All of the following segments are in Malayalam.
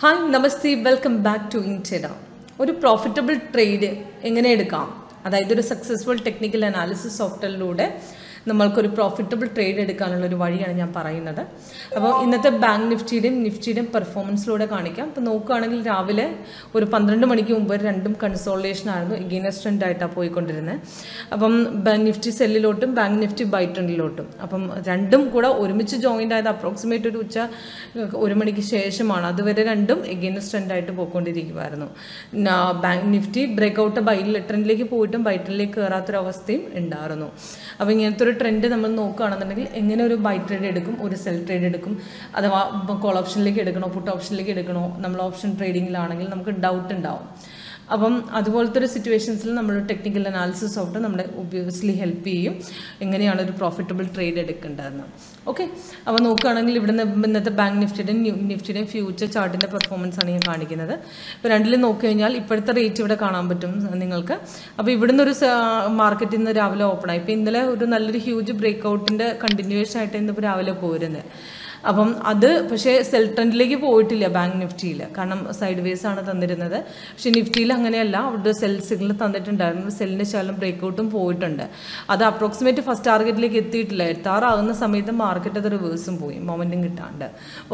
Hi, Namaste, welcome back to WinTrader. ഒരു പ്രോഫിറ്റബിൾ ട്രേഡ് എങ്ങനെ എടുക്കാം, അതായത് ഒരു സക്സസ്ഫുൾ ടെക്നിക്കൽ അനാലിസിസ് സോഫ്റ്റ്വെയറിലൂടെ നമ്മൾക്കൊരു പ്രോഫിറ്റബിൾ ട്രേഡ് എടുക്കാനുള്ളൊരു വഴിയാണ് ഞാൻ പറയുന്നത്. അപ്പോൾ ഇന്നത്തെ ബാങ്ക് നിഫ്റ്റിയുടെയും പെർഫോമൻസിലൂടെ കാണിക്കാം. അപ്പോൾ നോക്കുകയാണെങ്കിൽ രാവിലെ ഒരു 12 മണിക്ക് മുമ്പ് രണ്ടും കൺസോളിഡേഷൻ ആയിരുന്നു, എഗെയിൻസ്റ്റ് ട്രെൻഡ് ആയിട്ടാണ് പോയിക്കൊണ്ടിരുന്നത്. അപ്പം നിഫ്റ്റി സെല്ലിലോട്ടും ബാങ്ക് നിഫ്റ്റി ബൈ ട്രെൻഡിലോട്ടും, അപ്പം രണ്ടും കൂടെ ഒരുമിച്ച് ജോയിൻ്റ് ആയത് അപ്രോക്സിമേറ്റ് ഒരു ഉച്ച 1 മണിക്ക് ശേഷമാണ്. അതുവരെ രണ്ടും എഗെയിൻസ്റ്റ് ട്രെൻഡ് ആയിട്ട് പോയിക്കൊണ്ടിരിക്കുമായിരുന്നു. ബാങ്ക് നിഫ്റ്റി ബ്രേക്ക്ഔട്ട് ബൈ ട്രെൻഡിലേക്ക് പോയിട്ടും ബൈ ട്രെൻഡിലേക്ക് കയറാത്തൊരവസ്ഥയും ഉണ്ടായിരുന്നു. അപ്പോൾ ഇങ്ങനത്തെ ഒരു ട്രെൻഡ് നമ്മൾ നോക്കുകയാണെന്നുണ്ടെങ്കിൽ എങ്ങനെ ഒരു ബൈ ട്രേഡ് എടുക്കും, ഒരു സെൽ ട്രേഡ് എടുക്കും, അഥവാ കോൾ ഓപ്ഷനിലേക്ക് എടുക്കണോ പുട്ട് ഓപ്ഷനിലേക്ക് എടുക്കണോ, നമ്മൾ ഓപ്ഷൻ ട്രേഡിങ്ങിലാണെങ്കിൽ നമുക്ക് ഡൗട്ട് ഉണ്ടാവും. അപ്പം അതുപോലത്തെ ഒരു സിറ്റുവേഷൻസിൽ നമ്മൾ ടെക്നിക്കൽ അനാലിസിസ് സോഫ്റ്റ്വെയർ നമ്മളെ ഒബ്വിയസ്ലി ഹെൽപ്പ് ചെയ്യും എങ്ങനെയാണ് ഒരു പ്രോഫിറ്റബിൾ ട്രേഡ് എടുക്കേണ്ടതെന്ന്. ഓക്കെ, അപ്പോൾ നോക്കുകയാണെങ്കിൽ ഇവിടുന്ന് ഇന്നത്തെ ബാങ്ക് നിഫ്റ്റിയുടെയും ഫ്യൂച്ചർ ചാർട്ടിൻ്റെ പെർഫോമൻസ് ആണ് ഞാൻ കാണിക്കുന്നത്. ഇപ്പോൾ രണ്ടിലും നോക്കി കഴിഞ്ഞാൽ ഇപ്പോഴത്തെ റേറ്റ് ഇവിടെ കാണാൻ പറ്റും നിങ്ങൾക്ക്. അപ്പോൾ ഇവിടുന്ന് ഒരു മാർക്കറ്റിൽ നിന്ന് രാവിലെ ഓപ്പണായി. ഇപ്പോൾ ഇന്നലെ ഒരു നല്ലൊരു ഹ്യൂജ് ബ്രേക്ക്ഔട്ടിൻ്റെ കണ്ടിന്യൂവേഷൻ ആയിട്ട് ഇന്നിപ്പോൾ രാവിലെ പോരുന്നത്. അപ്പം അത് പക്ഷേ സെൽ ട്രെൻഡിലേക്ക് പോയിട്ടില്ല ബാങ്ക് നിഫ്റ്റിയിൽ, കാരണം സൈഡ് വേസ് ആണ് തന്നിരുന്നത്. പക്ഷേ നിഫ്റ്റിയിൽ അങ്ങനെയല്ല, അവിടെ സെൽ സിഗ്നൽ തന്നിട്ടുണ്ടായിരുന്നു, സെല്ലിൻ്റെ ശകലം ബ്രേക്ക്ഔട്ടും പോയിട്ടുണ്ട്. അത് അപ്രോക്സിമേറ്റ് ഫസ്റ്റ് ടാർഗറ്റിലേക്ക് എത്തിയിട്ടില്ല. എത്താറാകുന്ന സമയത്ത് മാർക്കറ്റ് അത് റിവേഴ്സും പോയി, മൊമെൻറ്റും കിട്ടാണ്ട്.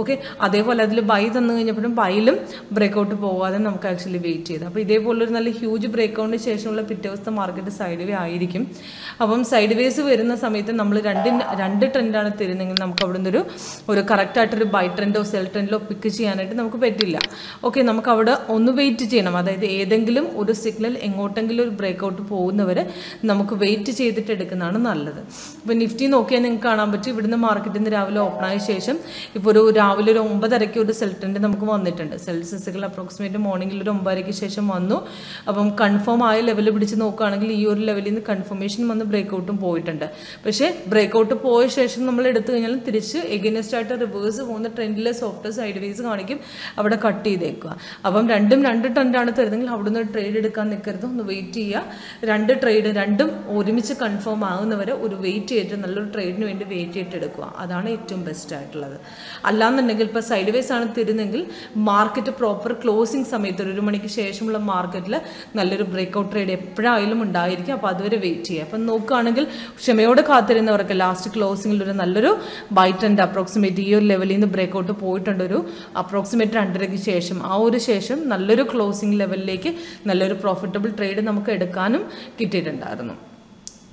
ഓക്കെ, അതേപോലെ അതിൽ ബൈ തന്നു കഴിഞ്ഞപ്പോഴും ബൈയിലും ബ്രേക്ക്ഔട്ട് പോകാതെ നമുക്ക് ആക്ച്വലി വെയിറ്റ് ചെയ്ത്. അപ്പോൾ ഇതേപോലൊരു നല്ല ഹ്യൂജ് ബ്രേക്ക്ഔട്ടിന് ശേഷമുള്ള പിറ്റേ ദിവസത്തെ മാർക്കറ്റ് സൈഡ് വേ ആയിരിക്കും. അപ്പം സൈഡ് വേസ് വരുന്ന സമയത്ത് നമ്മൾ രണ്ട് ട്രെൻഡാണ് തരുന്നതെങ്കിൽ നമുക്ക് അവിടെ നിന്നൊരു കറക്റ്റായിട്ടൊരു ബൈ ട്രെൻഡോ സെൽ ട്രെൻഡിലോ പിക്ക് ചെയ്യാനായിട്ട് നമുക്ക് പറ്റില്ല. ഓക്കെ, നമുക്ക് അവിടെ ഒന്ന് വെയിറ്റ് ചെയ്യണം. അതായത് ഏതെങ്കിലും ഒരു സിഗ്നൽ എങ്ങോട്ടെങ്കിലും ഒരു ബ്രേക്ക്ഔട്ട് പോകുന്നവരെ നമുക്ക് വെയിറ്റ് ചെയ്തിട്ട് എടുക്കുന്നതാണ് നല്ലത്. ഇപ്പോൾ നിഫ്റ്റി നോക്കിയാൽ നിങ്ങൾക്ക് കാണാൻ പറ്റും, ഇവിടുന്ന് മാർക്കറ്റിൽ നിന്ന് രാവിലെ ഓപ്പണായ ശേഷം ഇപ്പോൾ രാവിലെ ഒരു 9:30 ഒരു സെൽ ട്രെൻഡ് നമുക്ക് വന്നിട്ടുണ്ട്. സെൽ സിഗ്നൽ അപ്രോക്സിമേറ്റ് മോർണിംഗിൽ ഒരു 9:30 ശേഷം വന്നു. അപ്പം കൺഫേം ആയ ലെവൽ പിടിച്ച് നോക്കുകയാണെങ്കിൽ ഈ ഒരു ലെവലിൽ നിന്ന് കൺഫർമേഷൻ വന്ന് ബ്രേക്ക്ഔട്ടും പോയിട്ടുണ്ട്. പക്ഷേ ബ്രേക്ക്ഔട്ട് പോയ ശേഷം നമ്മൾ എടുത്തു കഴിഞ്ഞാൽ തിരിച്ച് എഗെയിൻസ്റ്റ് ആയിട്ട് റിവേഴ്സ് പോകുന്ന ട്രെൻഡിലെ സോഫ്റ്റ് സൈഡ് വേസ് കാണിക്കും, അവിടെ കട്ട് ചെയ്തേക്കുക. അപ്പം രണ്ട് ട്രെൻഡാണ് തരുന്നെങ്കിൽ അവിടെ നിന്ന് ട്രേഡ് എടുക്കാൻ നിൽക്കരുത്, ഒന്ന് വെയിറ്റ് ചെയ്യുക. രണ്ടും ഒരുമിച്ച് കൺഫേം ആകുന്നവരെ ഒരു വെയിറ്റ് ചെയ്തിട്ട് നല്ലൊരു ട്രേഡിന് വേണ്ടി വെയിറ്റ് ചെയ്തിട്ട് എടുക്കുക. അതാണ് ഏറ്റവും ബെസ്റ്റ് ആയിട്ടുള്ളത്. അല്ലാന്നുണ്ടെങ്കിൽ ഇപ്പോൾ സൈഡ് വേസ് ആണ് തരുന്നെങ്കിൽ മാർക്കറ്റ് പ്രോപ്പർ ക്ലോസിങ് സമയത്ത് 1 മണിക്ക് ശേഷമുള്ള മാർക്കറ്റിൽ നല്ലൊരു ബ്രേക്ക്ഔട്ട് ട്രേഡ് എപ്പോഴായാലും ഉണ്ടായിരിക്കും. അപ്പോൾ അതുവരെ വെയിറ്റ് ചെയ്യുക. അപ്പം നോക്കുകയാണെങ്കിൽ ക്ഷമയോടെ കാത്തിരുന്നവർക്ക് ലാസ്റ്റ് ക്ലോസിങ്ങിൽ ഒരു നല്ലൊരു ബൈ ട്രെൻഡ് അപ്രോക്സിമേറ്റ് ഈ ഒരു ലെവലിൽ നിന്ന് ബ്രേക്ക്ഔട്ട് പോയിട്ടുണ്ട്, ഒരു അപ്രോക്സിമേറ്റ് 2:30 ശേഷം. ആ ഒരു ശേഷം നല്ലൊരു ക്ലോസിംഗ് ലെവലിലേക്ക് നല്ലൊരു പ്രോഫിറ്റബിൾ ട്രേഡ് നമുക്ക് എടുക്കാനും കിട്ടിയിട്ടുണ്ടായിരുന്നു.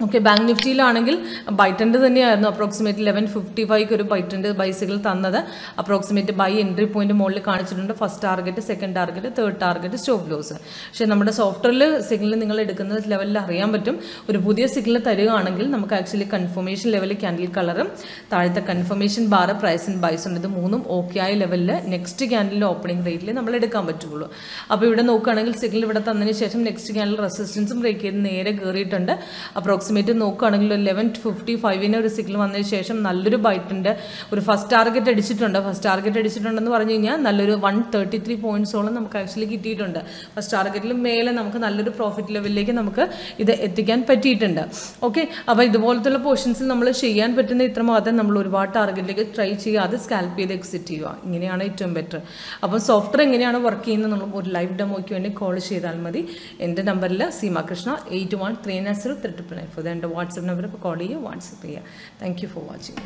ഓക്കെ, ബാങ്ക് നിഫ്റ്റിയിലാണെങ്കിൽ ബൈ ട്രെൻഡ് തന്നെയായിരുന്നു. അപ്രോക്സിമേറ്റ് 11:55 ഒരു ബൈ ട്രെൻഡ് ബൈ സിഗ്നൽ തന്നത്. അപ്രോക്സിമേറ്റ് ബൈ എൻട്രി പോയിന്റ് മുകളിൽ കാണിച്ചിട്ടുണ്ട്. First target, second target, third target, stop loss. പക്ഷേ നമ്മുടെ സോഫ്റ്റ്വെയറിൽ സിഗ്നൽ നിങ്ങൾ എടുക്കുന്ന ലെവലിൽ അറിയാൻ പറ്റും. ഒരു പുതിയ സിഗ്നൽ തരികയാണെങ്കിൽ നമുക്ക് ആക്ച്വലി കൺഫർമേഷൻ ലെവലിൽ ക്യാൻഡിൽ കളറും താഴത്തെ കൺഫർമേഷൻ ബാർ പ്രൈസ് ആൻഡ് ബൈസ് ഉണ്ട്. ഇത് മൂന്നും ഓക്കെ ആയ ലെവലിൽ നെക്സ്റ്റ് ക്യാൻഡിൽ ഓപ്പണിംഗ് റേറ്റിൽ നമ്മൾ എടുക്കാൻ പറ്റുള്ളൂ. അപ്പോൾ ഇവിടെ നോക്കുകയാണെങ്കിൽ സിഗ്നൽ ഇവിടെ തന്നതിന് ശേഷം നെക്സ്റ്റ് ക്യാൻഡിൽ റെസിസ്റ്റൻസും ബ്രേക്ക് ചെയ്ത് നേരെ കയറിയിട്ടുണ്ട്. അപ്രോക്സിമേറ്റ് നോക്കുകയാണെങ്കിൽ 11:55 ഒരു സിഗ്നൽ വന്നതിന് ശേഷം നല്ലൊരു ബൈറ്റിൻ്റെ ഒരു ഫസ്റ്റ് ടാർഗറ്റ് അടിച്ചിട്ടുണ്ട്. ഫസ്റ്റ് ടാർഗറ്റ് അടിച്ചിട്ടുണ്ടെന്ന് പറഞ്ഞു കഴിഞ്ഞാൽ നല്ലൊരു 133 പോയിന്റ്സോളം നമുക്ക് ആക്ച്വലി കിട്ടിയിട്ടുണ്ട്. ഫസ്റ്റ് ടാർഗറ്റിൽ മേലെ നമുക്ക് നല്ലൊരു പ്രോഫിറ്റ് ലെവലിലേക്ക് നമുക്ക് ഇത് എത്തിക്കാൻ പറ്റിയിട്ടുണ്ട്. ഓക്കെ, അപ്പോൾ ഇതുപോലത്തുള്ള പോർഷൻസിൽ നമ്മൾ ചെയ്യാൻ പറ്റുന്ന ഇത്ര മാത്രം നമ്മൾ ഒരുപാട് ടാർഗറ്റിലേക്ക് ട്രൈ ചെയ്യുക, അത് സ്കാൽപ്പ് ചെയ്ത് എക്സിറ്റ് ചെയ്യുക. ഇങ്ങനെയാണ് ഏറ്റവും ബെറ്റർ. അപ്പോൾ സോഫ്റ്റ്വെയർ എങ്ങനെയാണ് വർക്ക് ചെയ്യുന്നത് നമ്മൾ ഒരു ലൈവ് ഡെമോയ്ക്ക് വേണ്ടി കോൾ ചെയ്താൽ മതി. എൻ്റെ നമ്പറിൽ സീമ കൃഷ്ണ 81390399 എൻ്റെ വാട്സപ്പ് നമ്പർ ഇപ്പോൾ കോൾ ചെയ്യുക, വാട്സപ്പ് ചെയ്യുക. Thank you for watching.